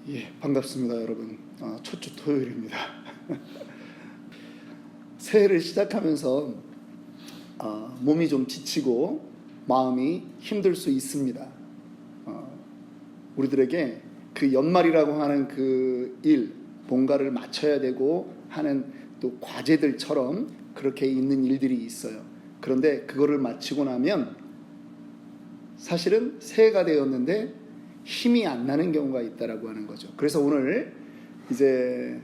예, 반갑습니다, 여러분. 첫 주 토요일입니다. 새해를 시작하면서 몸이 좀 지치고 마음이 힘들 수 있습니다. 우리들에게 그 연말이라고 하는 그 일, 뭔가를 맞춰야 되고 하는 또 과제들처럼 그렇게 있는 일들이 있어요. 그런데 그거를 마치고 나면 사실은 새해가 되었는데 힘이 안 나는 경우가 있다라고 하는 거죠. 그래서 오늘 이제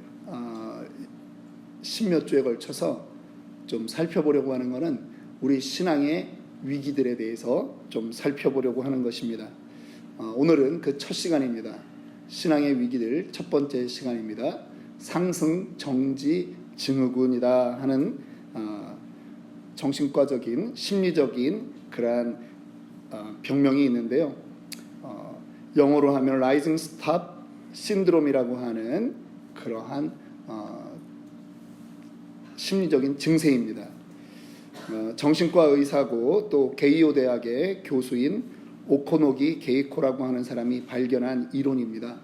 십몇 주에 걸쳐서 좀 살펴보려고 하는 것은 우리 신앙의 위기들에 대해서 좀 살펴보려고 하는 것입니다. 오늘은 그 첫 시간입니다. 신앙의 위기들 첫 번째 시간입니다. 상승, 정지, 증후군이다 하는 정신과적인 심리적인 그러한 병명이 있는데요. 영어로 하면 라이징 스타 신드롬이라고 하는 그러한 심리적인 증세입니다. 정신과 의사고 또 게이오 대학의 교수인 오코노기 게이코라고 하는 사람이 발견한 이론입니다.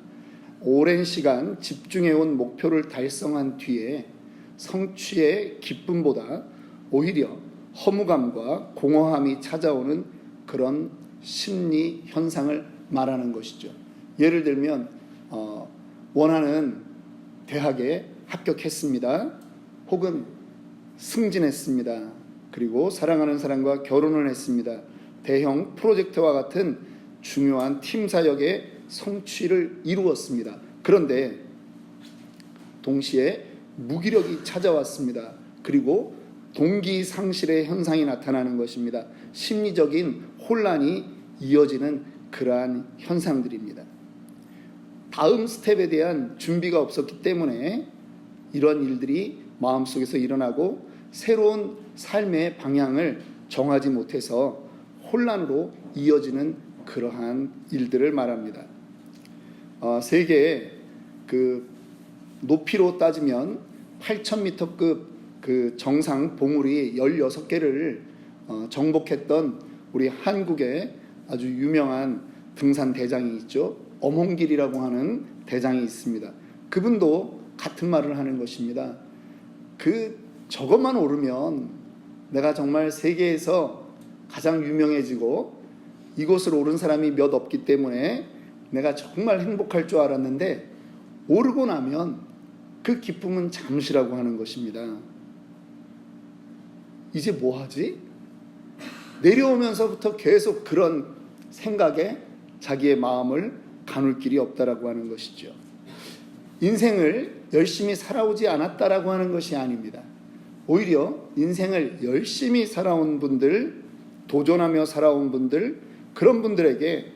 오랜 시간 집중해온 목표를 달성한 뒤에 성취의 기쁨보다 오히려 허무감과 공허함이 찾아오는 그런 심리 현상을 말하는 것이죠. 예를 들면 원하는 대학에 합격했습니다. 혹은 승진했습니다. 그리고 사랑하는 사람과 결혼을 했습니다. 대형 프로젝트와 같은 중요한 팀 사역의 성취를 이루었습니다. 그런데 동시에 무기력이 찾아왔습니다. 그리고 동기 상실의 현상이 나타나는 것입니다. 심리적인 혼란이 이어지는 그러한 현상들입니다. 다음 스텝에 대한 준비가 없었기 때문에 이런 일들이 마음속에서 일어나고 새로운 삶의 방향을 정하지 못해서 혼란으로 이어지는 그러한 일들을 말합니다. 세계의 그 높이로 따지면 8,000m급 그 정상 봉우리 16개를 정복했던 우리 한국의 아주 유명한 등산 대장이 있죠. 엄홍길이라고 하는 대장이 있습니다. 그분도 같은 말을 하는 것입니다. 저것만 오르면 내가 정말 세계에서 가장 유명해지고 이곳을 오른 사람이 몇 없기 때문에 내가 정말 행복할 줄 알았는데 오르고 나면 그 기쁨은 잠시라고 하는 것입니다. 이제 뭐 하지? 내려오면서부터 계속 그런 생각에 자기의 마음을 가눌 길이 없다라고 하는 것이죠. 인생을 열심히 살아오지 않았다라고 하는 것이 아닙니다. 오히려 인생을 열심히 살아온 분들, 도전하며 살아온 분들, 그런 분들에게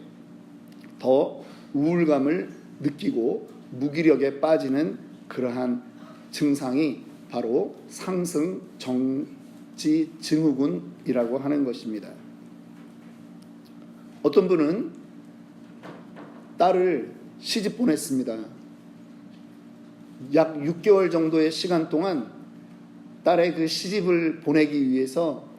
더 우울감을 느끼고 무기력에 빠지는 그러한 증상이 바로 상승, 정지, 증후군이라고 하는 것입니다. 어떤 분은 딸을 시집 보냈습니다. 약 6개월 정도의 시간 동안 딸의 그 시집을 보내기 위해서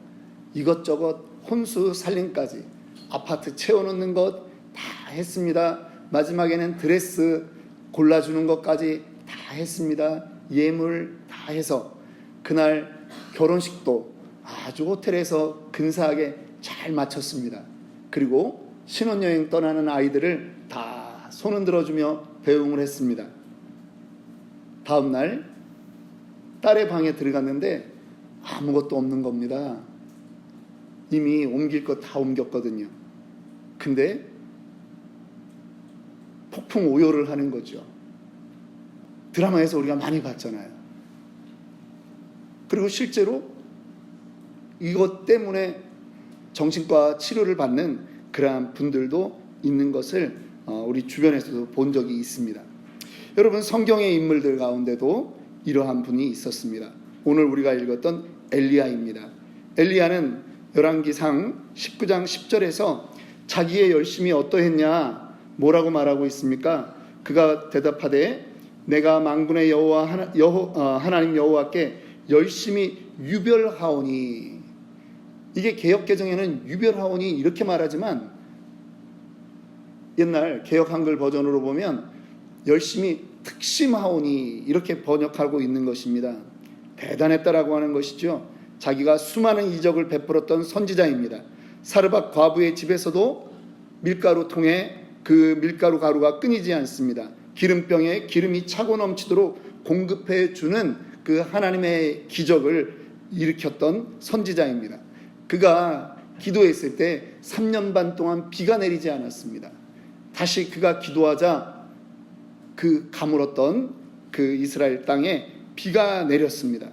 이것저것 혼수 살림까지 아파트 채워놓는 것 다 했습니다. 마지막에는 드레스 골라주는 것까지 다 했습니다. 예물 다 해서 그날 결혼식도 아주 호텔에서 근사하게 잘 마쳤습니다. 그리고 신혼여행 떠나는 아이들을 다 손 흔들어주며 배웅을 했습니다. 다음 날 딸의 방에 들어갔는데 아무것도 없는 겁니다. 이미 옮길 것 다 옮겼거든요. 근데 폭풍 오열을 하는 거죠. 드라마에서 우리가 많이 봤잖아요. 그리고 실제로 이것 때문에 정신과 치료를 받는 그러한 분들도 있는 것을 우리 주변에서도 본 적이 있습니다. 여러분, 성경의 인물들 가운데도 이러한 분이 있었습니다. 오늘 우리가 읽었던 엘리야입니다. 엘리야는 열왕기상 19장 10절에서 자기의 열심이 어떠했냐 뭐라고 말하고 있습니까? 그가 대답하되 내가 만군의 하나님 여호와께 열심히 유별하오니. 이게 개역개정에는 유별하오니 이렇게 말하지만 옛날 개역 한글 버전으로 보면 열심히 특심하오니 이렇게 번역하고 있는 것입니다. 대단했다라고 하는 것이죠. 자기가 수많은 이적을 베풀었던 선지자입니다. 사르밧 과부의 집에서도 밀가루 통에 그 밀가루 가루가 끊이지 않습니다. 기름병에 기름이 차고 넘치도록 공급해 주는 그 하나님의 기적을 일으켰던 선지자입니다. 그가 기도했을 때 3년 반 동안 비가 내리지 않았습니다. 다시 그가 기도하자 그 가물었던 그 이스라엘 땅에 비가 내렸습니다.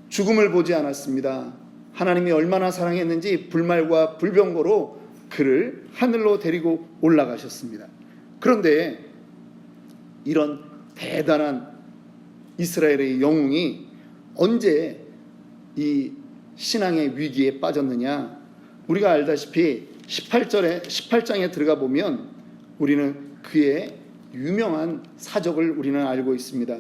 죽음을 보지 않았습니다. 하나님이 얼마나 사랑했는지 불말과 불병거로 그를 하늘로 데리고 올라가셨습니다. 그런데 이런 대단한 이스라엘의 영웅이 언제 이 신앙의 위기에 빠졌느냐? 우리가 알다시피 18장에 들어가 보면 우리는 그의 유명한 사적을 우리는 알고 있습니다.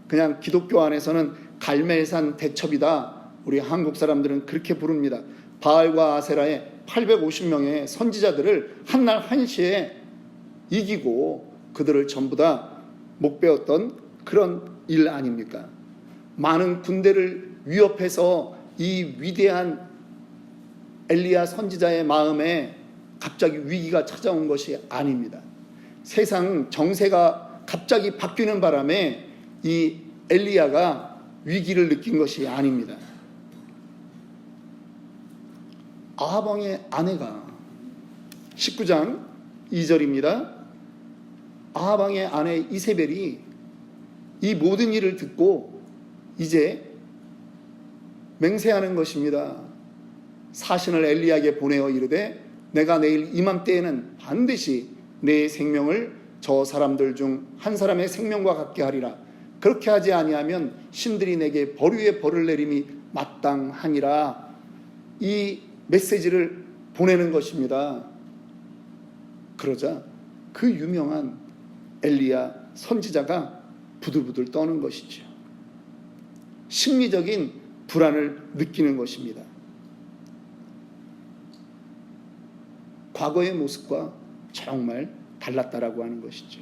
그냥 기독교 안에서는 갈멜산 대첩이다. 우리 한국 사람들은 그렇게 부릅니다. 바알과 아세라의 850명의 선지자들을 한날 한시에 이기고 그들을 전부 다 목베었던 그런 일 아닙니까? 많은 군대를 위협해서 이 위대한 엘리야 선지자의 마음에 갑자기 위기가 찾아온 것이 아닙니다. 세상 정세가 갑자기 바뀌는 바람에 이 엘리야가 위기를 느낀 것이 아닙니다. 아합왕의 아내가 19장 2절입니다. 아합왕의 아내 이세벨이 이 모든 일을 듣고 이제 맹세하는 것입니다. 사신을 엘리야에게 보내어 이르되 내가 내일 이맘때에는 반드시 내 생명을 저 사람들 중 한 사람의 생명과 같게 하리라. 그렇게 하지 아니하면 신들이 내게 벌 위에 벌을 내림이 마땅하니라. 이 메시지를 보내는 것입니다. 그러자 그 유명한 엘리야 선지자가 부들부들 떠는 것이죠. 심리적인 불안을 느끼는 것입니다. 과거의 모습과 정말 달랐다라고 하는 것이죠.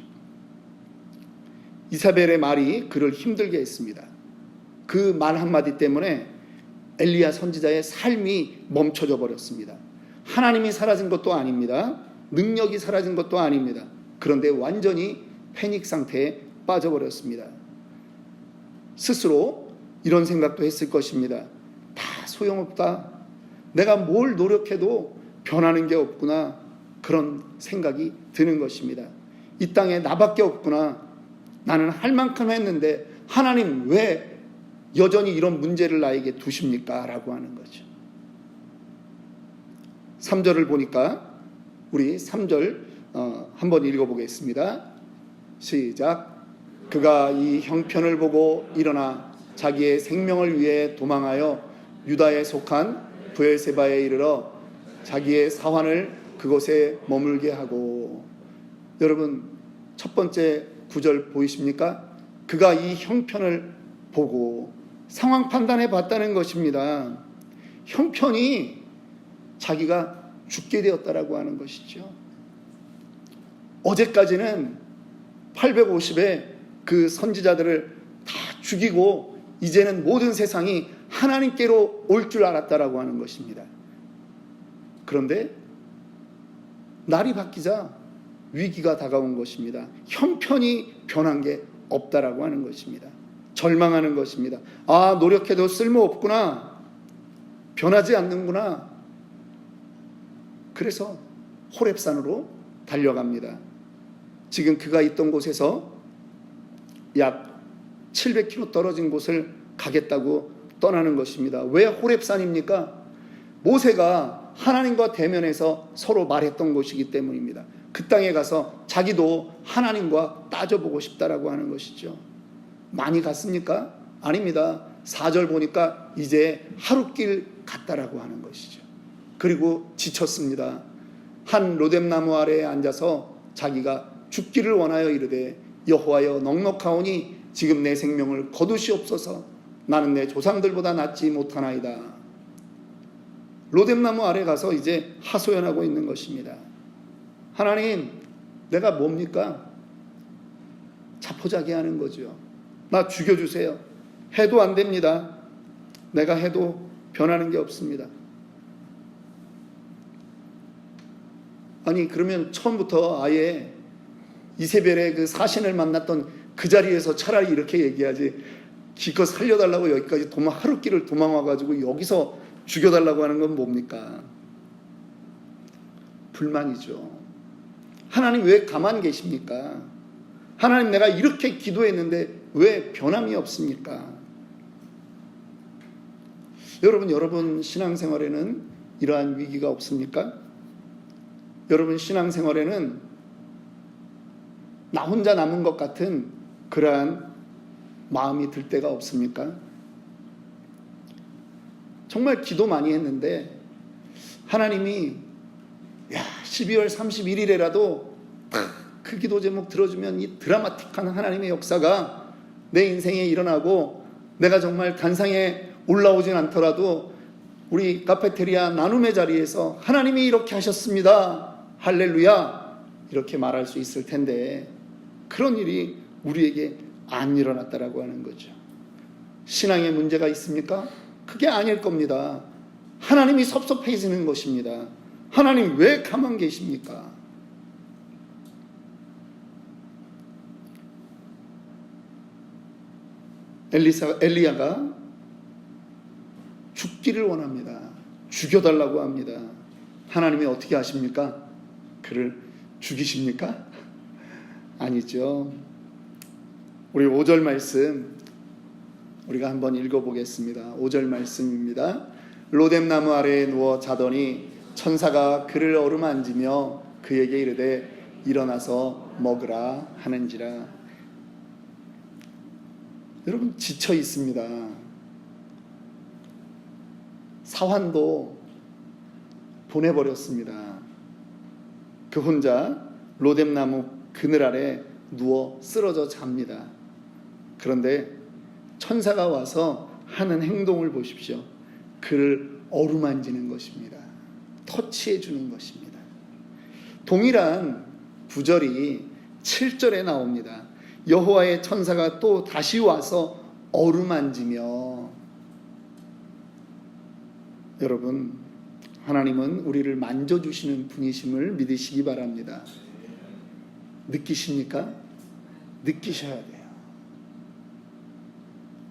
이사벨의 말이 그를 힘들게 했습니다. 그 말 한마디 때문에 엘리야 선지자의 삶이 멈춰져 버렸습니다. 하나님이 사라진 것도 아닙니다. 능력이 사라진 것도 아닙니다. 그런데 완전히 패닉 상태에 빠져버렸습니다. 스스로 이런 생각도 했을 것입니다. 다 소용없다. 내가 뭘 노력해도 변하는 게 없구나. 그런 생각이 드는 것입니다. 이 땅에 나밖에 없구나. 나는 할 만큼 했는데 하나님 왜 여전히 이런 문제를 나에게 두십니까? 라고 하는 거죠. 3절을 보니까 우리 3절 한번 읽어보겠습니다. 시작. 그가 이 형편을 보고 일어나 자기의 생명을 위해 도망하여 유다에 속한 브엘세바에 이르러 자기의 사환을 그곳에 머물게 하고. 여러분 첫 번째 구절 보이십니까? 그가 이 형편을 보고 상황 판단해 봤다는 것입니다. 형편이 자기가 죽게 되었다라고 하는 것이죠. 어제까지는 850의 그 선지자들을 다 죽이고 이제는 모든 세상이 하나님께로 올 줄 알았다라고 하는 것입니다. 그런데 날이 바뀌자 위기가 다가온 것입니다. 형편이 변한 게 없다라고 하는 것입니다. 절망하는 것입니다. 아, 노력해도 쓸모없구나. 변하지 않는구나. 그래서 호렙산으로 달려갑니다. 지금 그가 있던 곳에서 약 700km 떨어진 곳을 가겠다고 떠나는 것입니다. 왜 호렙산입니까? 모세가 하나님과 대면해서 서로 말했던 곳이기 때문입니다. 그 땅에 가서 자기도 하나님과 따져보고 싶다라고 하는 것이죠. 많이 갔습니까? 아닙니다. 4절 보니까 이제 하룻길 갔다라고 하는 것이죠. 그리고 지쳤습니다. 한 로뎀나무 아래에 앉아서 자기가 죽기를 원하여 이르되 여호와여 넉넉하오니 지금 내 생명을 거두시옵소서. 나는 내 조상들보다 낫지 못하나이다. 로뎀나무 아래 가서 이제 하소연하고 있는 것입니다. 하나님, 내가 뭡니까? 자포자기하는 거죠. 나 죽여주세요. 해도 안 됩니다. 내가 해도 변하는 게 없습니다. 아니 그러면 처음부터 아예 이세벨의 그 사신을 만났던 그 자리에서 차라리 이렇게 얘기하지, 기껏 살려달라고 여기까지 하룻길을 도망와가지고 여기서 죽여달라고 하는 건 뭡니까? 불만이죠. 하나님 왜 가만 계십니까? 하나님 내가 이렇게 기도했는데 왜 변함이 없습니까? 여러분 신앙생활에는 이러한 위기가 없습니까? 여러분 신앙생활에는 나 혼자 남은 것 같은 그러한 마음이 들 때가 없습니까? 정말 기도 많이 했는데 하나님이 12월 31일에라도 그 기도 제목 들어주면 이 드라마틱한 하나님의 역사가 내 인생에 일어나고 내가 정말 간상에 올라오진 않더라도 우리 카페테리아 나눔의 자리에서 하나님이 이렇게 하셨습니다, 할렐루야, 이렇게 말할 수 있을 텐데 그런 일이 우리에게 안 일어났다라고 하는 거죠. 신앙에 문제가 있습니까? 그게 아닐 겁니다. 하나님이 섭섭해지는 것입니다. 하나님 왜 가만 계십니까? 엘리야가 죽기를 원합니다. 죽여달라고 합니다. 하나님이 어떻게 하십니까? 그를 죽이십니까? 아니죠. 우리 5절 말씀 우리가 한번 읽어보겠습니다. 5절 말씀입니다. 로뎀나무 아래에 누워 자더니 천사가 그를 어루만지며 그에게 이르되 일어나서 먹으라 하는지라. 여러분 지쳐 있습니다. 사환도 보내버렸습니다. 그 혼자 로뎀나무 그늘 아래 누워 쓰러져 잡니다. 그런데 천사가 와서 하는 행동을 보십시오. 그를 어루만지는 것입니다. 터치해 주는 것입니다. 동일한 구절이 7절에 나옵니다. 여호와의 천사가 또 다시 와서 어루만지며. 여러분, 하나님은 우리를 만져주시는 분이심을 믿으시기 바랍니다. 느끼십니까? 느끼셔야 돼요.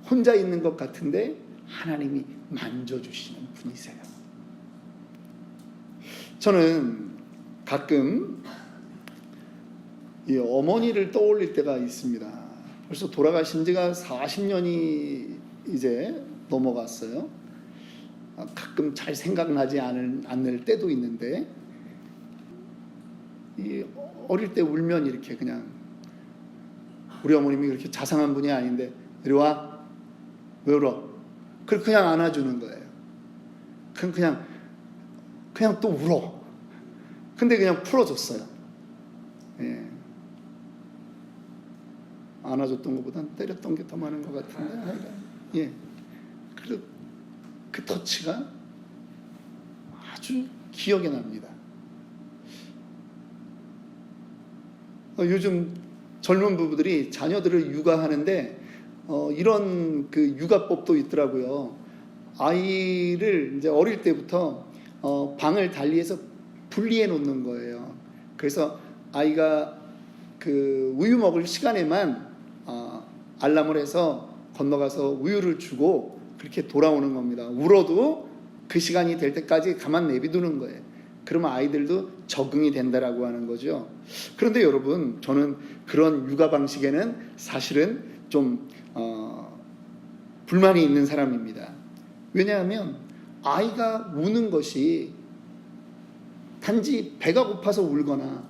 혼자 있는 것 같은데 하나님이 만져주시는 분이세요. 저는 가끔 이 어머니를 떠올릴 때가 있습니다. 벌써 돌아가신 지가 40년이 이제 넘어갔어요. 가끔 잘 생각나지 않을 때도 있는데, 이 어릴 때 울면 이렇게 그냥, 우리 어머님이 그렇게 자상한 분이 아닌데 이리 와, 왜 울어? 그냥 안아주는 거예요. 그냥 또 울어. 근데 그냥 풀어줬어요. 예. 안아줬던 것보단 때렸던 게 더 많은 것 같은데, 예. 그래도 그 터치가 아주 기억에 납니다. 요즘 젊은 부부들이 자녀들을 육아하는데 이런 그 육아법도 있더라고요. 아이를 이제 어릴 때부터 방을 달리해서 분리해 놓는 거예요. 그래서 아이가 그 우유 먹을 시간에만 알람을 해서 건너가서 우유를 주고 그렇게 돌아오는 겁니다. 울어도 그 시간이 될 때까지 가만 내비두는 거예요. 그러면 아이들도 적응이 된다라고 하는 거죠. 그런데 여러분, 저는 그런 육아 방식에는 사실은 좀 불만이 있는 사람입니다. 왜냐하면 아이가 우는 것이 단지 배가 고파서 울거나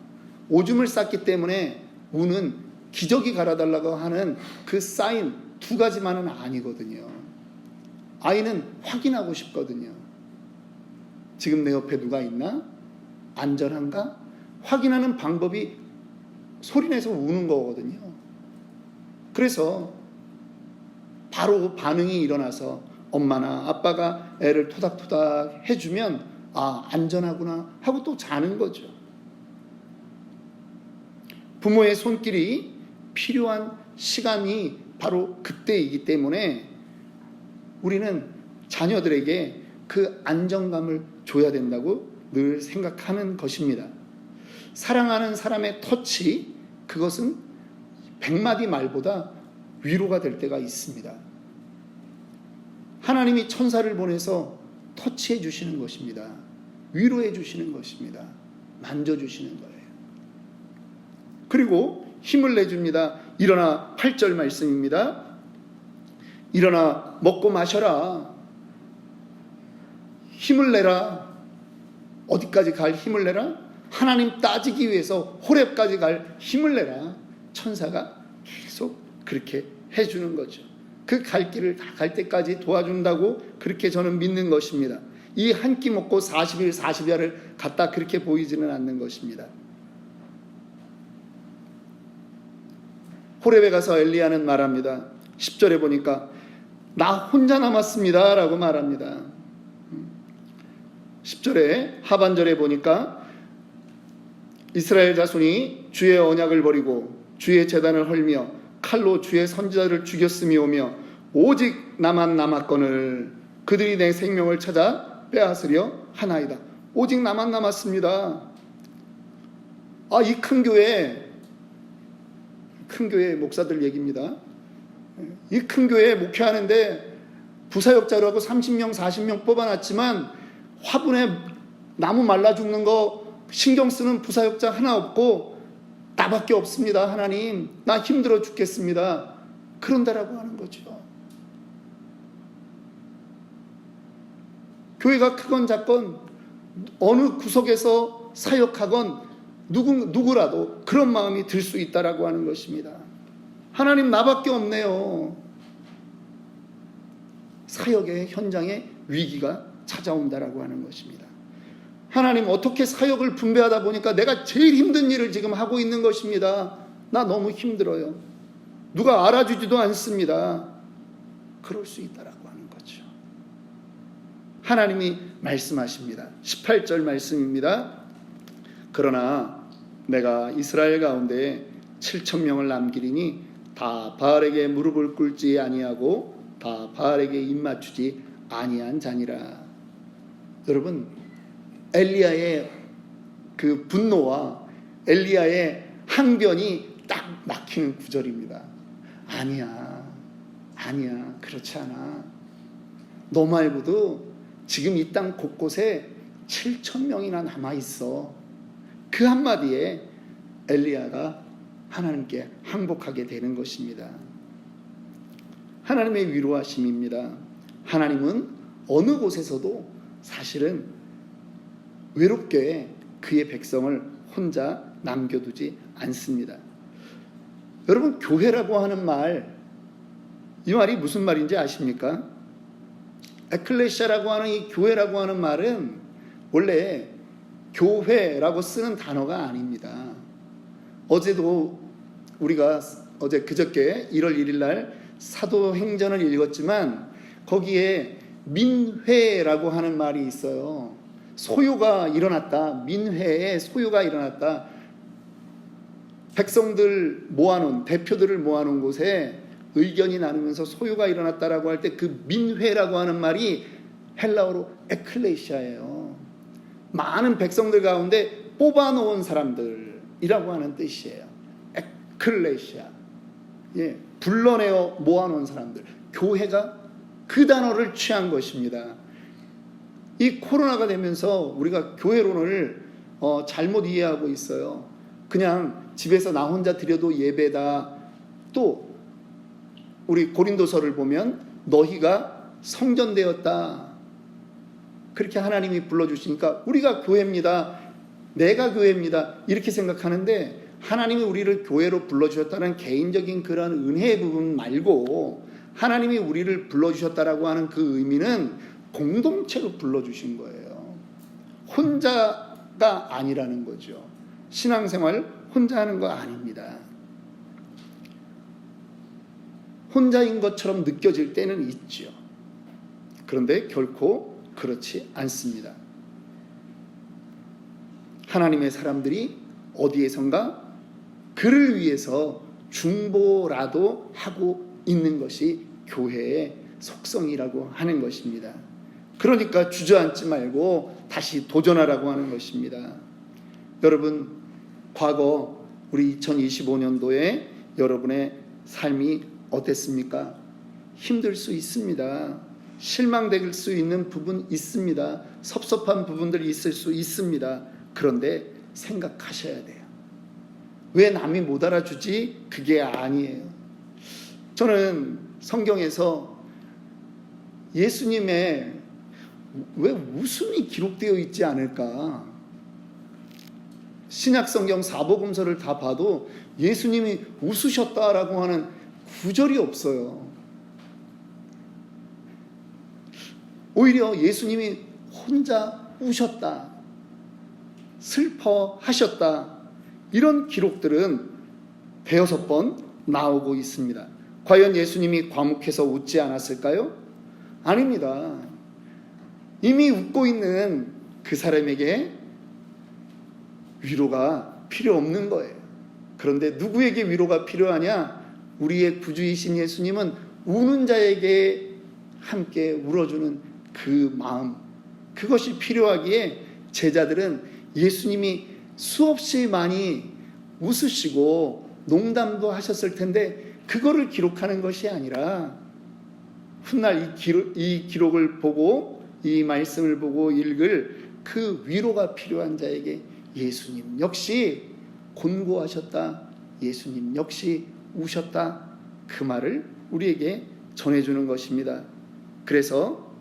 오줌을 쌌기 때문에 우는, 기저귀 갈아달라고 하는 그 사인 두 가지만은 아니거든요. 아이는 확인하고 싶거든요. 지금 내 옆에 누가 있나? 안전한가? 확인하는 방법이 소리내서 우는 거거든요. 그래서 바로 반응이 일어나서 엄마나 아빠가 애를 토닥토닥 해주면 안전하구나 하고 또 자는 거죠. 부모의 손길이 필요한 시간이 바로 그때이기 때문에 우리는 자녀들에게 그 안정감을 줘야 된다고 늘 생각하는 것입니다. 사랑하는 사람의 터치, 그것은 100마디 말보다 위로가 될 때가 있습니다. 하나님이 천사를 보내서 터치해 주시는 것입니다. 위로해 주시는 것입니다. 만져주시는 거예요. 그리고 힘을 내줍니다. 일어나 8절 말씀입니다. 일어나 먹고 마셔라. 힘을 내라. 어디까지 갈 힘을 내라? 하나님 따지기 위해서 호렙까지 갈 힘을 내라. 천사가 계속 그렇게 해주는 거죠. 그 갈 길을 다 갈 때까지 도와준다고 그렇게 저는 믿는 것입니다. 이 한 끼 먹고 40일 40야를 갖다 그렇게 보이지는 않는 것입니다. 호렙에 가서 엘리야는 말합니다. 10절에 보니까 나 혼자 남았습니다 라고 말합니다. 10절에 하반절에 보니까 이스라엘 자손이 주의 언약을 버리고 주의 제단을 헐며 칼로 주의 선지자를 죽였음이오며 오직 나만 남았거늘 그들이 내 생명을 찾아 빼앗으려 하나이다. 오직 나만 남았습니다. 이 큰 교회 목사들 얘기입니다. 이 큰 교회 목회하는데 부사역자로 하고 30명 40명 뽑아놨지만 화분에 나무 말라 죽는 거 신경 쓰는 부사역자 하나 없고 나밖에 없습니다. 하나님, 나 힘들어 죽겠습니다. 그런다라고 하는 거죠. 교회가 크건 작건 어느 구석에서 사역하건 누구라도 그런 마음이 들 수 있다라고 하는 것입니다. 하나님, 나밖에 없네요. 사역의 현장에 위기가 찾아온다라고 하는 것입니다. 하나님, 어떻게 사역을 분배하다 보니까 내가 제일 힘든 일을 지금 하고 있는 것입니다. 나 너무 힘들어요. 누가 알아주지도 않습니다. 그럴 수 있다라고 하는 거죠. 하나님이 말씀하십니다. 18절 말씀입니다. 그러나 내가 이스라엘 가운데 7,000명을 남기리니 다 바알에게 무릎을 꿇지 아니하고 다 바알에게 입맞추지 아니한 자니라. 여러분, 엘리야의 그 분노와 엘리야의 항변이 딱 막히는 구절입니다. 아니야, 그렇지 않아. 너 말고도 지금 이 땅 곳곳에 7,000명이나 남아있어. 그 한마디에 엘리야가 하나님께 항복하게 되는 것입니다. 하나님의 위로하심입니다. 하나님은 어느 곳에서도 사실은 외롭게 그의 백성을 혼자 남겨두지 않습니다. 여러분, 교회라고 하는 말, 이 말이 무슨 말인지 아십니까? 에클레시아라고 하는 이 교회라고 하는 말은 원래 교회라고 쓰는 단어가 아닙니다. 어제도 우리가 그저께 1월 1일 날 사도행전을 읽었지만 거기에 민회라고 하는 말이 있어요. 소요가 일어났다. 민회에 소요가 일어났다. 백성들 모아놓은, 대표들을 모아놓은 곳에 의견이 나누면서 소요가 일어났다라고 할 때 그 민회라고 하는 말이 헬라어로 에클레시아예요. 많은 백성들 가운데 뽑아놓은 사람들이라고 하는 뜻이에요. 에클레시아. 불러내어 모아놓은 사람들. 교회가 그 단어를 취한 것입니다. 이 코로나가 되면서 우리가 교회론을 잘못 이해하고 있어요. 그냥 집에서 나 혼자 드려도 예배다. 또 우리 고린도서를 보면 너희가 성전되었다. 그렇게 하나님이 불러주시니까 우리가 교회입니다. 내가 교회입니다. 이렇게 생각하는데 하나님이 우리를 교회로 불러주셨다는 개인적인 그런 은혜의 부분 말고 하나님이 우리를 불러주셨다라고 하는 그 의미는 공동체로 불러주신 거예요. 혼자가 아니라는 거죠. 신앙생활 혼자 하는 거 아닙니다. 혼자인 것처럼 느껴질 때는 있죠. 그런데 결코 그렇지 않습니다. 하나님의 사람들이 어디에선가 그를 위해서 중보라도 하고 있는 것이 교회의 속성이라고 하는 것입니다. 그러니까 주저앉지 말고 다시 도전하라고 하는 것입니다. 여러분, 과거 우리 2025년도에 여러분의 삶이 어땠습니까? 힘들 수 있습니다. 실망될 수 있는 부분 있습니다. 섭섭한 부분들이 있을 수 있습니다. 그런데 생각하셔야 돼요. 왜 남이 못 알아주지? 그게 아니에요. 저는 성경에서 예수님의 왜 웃음이 기록되어 있지 않을까? 신약 성경 사복음서를 다 봐도 예수님이 웃으셨다라고 하는 구절이 없어요. 오히려 예수님이 혼자 우셨다, 슬퍼하셨다, 이런 기록들은 대여섯 번 나오고 있습니다. 과연 예수님이 과묵해서 웃지 않았을까요? 아닙니다. 이미 웃고 있는 그 사람에게 위로가 필요 없는 거예요. 그런데 누구에게 위로가 필요하냐? 우리의 구주이신 예수님은 우는 자에게 함께 울어주는 그 마음, 그것이 필요하기에 제자들은 예수님이 수없이 많이 웃으시고 농담도 하셨을 텐데 그거를 기록하는 것이 아니라 훗날 이 기록을 보고 이 말씀을 보고 읽을 그 위로가 필요한 자에게 예수님 역시 곤고하셨다, 예수님 역시 우셨다, 그 말을 우리에게 전해주는 것입니다. 그래서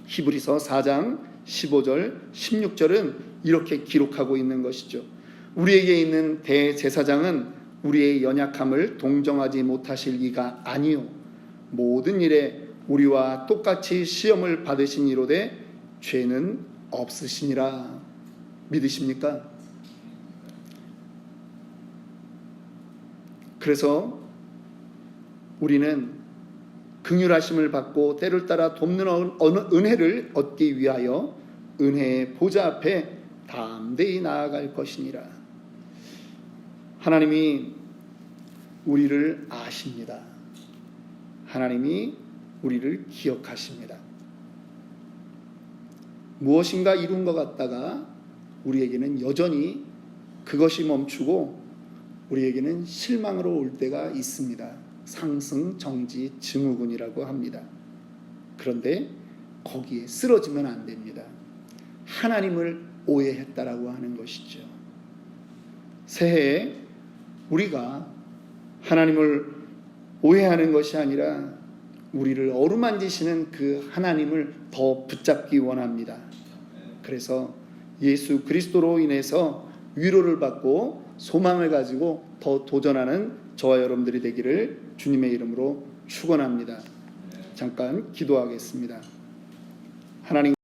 히브리서 4장 15절 16절은 이렇게 기록하고 있는 것이죠. 우리에게 있는 대제사장은 우리의 연약함을 동정하지 못하실 이가 아니요 모든 일에 우리와 똑같이 시험을 받으신 이로되 죄는 없으시니라. 믿으십니까? 그래서 우리는 긍휼하심을 받고 때를 따라 돕는 은혜를 얻기 위하여 은혜의 보좌 앞에 담대히 나아갈 것이니라. 하나님이 우리를 아십니다. 하나님이 우리를 기억하십니다. 무엇인가 이룬 것 같다가 우리에게는 여전히 그것이 멈추고 우리에게는 실망으로 올 때가 있습니다. 상승, 정지, 증후군이라고 합니다. 그런데 거기에 쓰러지면 안 됩니다. 하나님을 오해했다라고 하는 것이죠. 새해에 우리가 하나님을 오해하는 것이 아니라 우리를 어루만지시는 그 하나님을 더 붙잡기 원합니다. 그래서 예수 그리스도로 인해서 위로를 받고 소망을 가지고 더 도전하는 저와 여러분들이 되기를 주님의 이름으로 축원합니다. 잠깐 기도하겠습니다. 하나님